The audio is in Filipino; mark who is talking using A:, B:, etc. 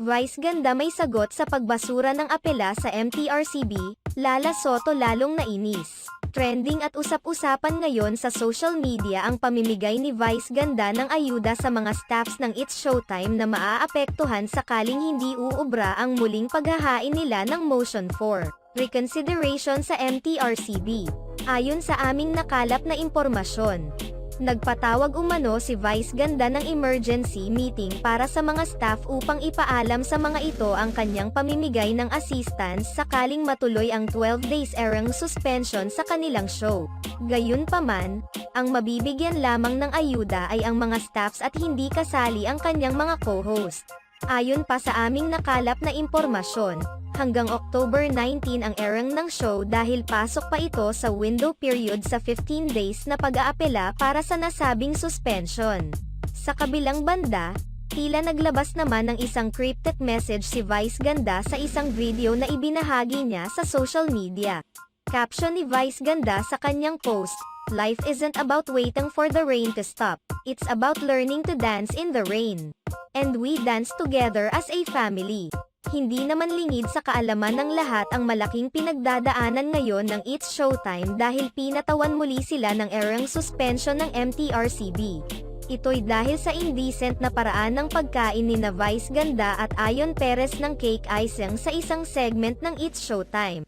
A: Vice ganda may sagot sa pagbasura ng apela sa MTRCB, Lala Soto lalong nainis. Trending at usap-usapan ngayon sa social media ang pamimigay ni Vice ganda ng ayuda sa mga staffs ng It's Showtime na maaapektuhan sakaling hindi uubra ang muling paghahain nila ng Motion for Reconsideration sa MTRCB. Ayon sa aming nakalap na impormasyon, nagpatawag umano si Vice ganda ng emergency meeting para sa mga staff upang ipaalam sa mga ito ang kanyang pamimigay ng assistance sakaling matuloy ang 12 days erang suspension sa kanilang show. Gayunpaman, ang mabibigyan lamang ng ayuda ay ang mga staffs at hindi kasali ang kanyang mga co-host. Ayon pa sa aming nakalap na impormasyon, hanggang October 19 ang erang ng show dahil pasok pa ito sa window period sa 15 days na pag-aapela para sa nasabing suspension. Sa kabilang banda, tila naglabas naman ng isang cryptic message si Vice ganda sa isang video na ibinahagi niya sa social media. Caption ni Vice ganda sa kanyang post, "Life isn't about waiting for the rain to stop, it's about learning to dance in the rain. And we dance together as a family." Hindi naman lingid sa kaalaman ng lahat ang malaking pinagdadaanan ngayon ng It's Showtime dahil pinatawan muli sila ng erang suspension ng MTRCB. Ito'y dahil sa indecent na paraan ng pagkain ni Vice ganda at Ayon Perez ng cake icing sa isang segment ng It's Showtime.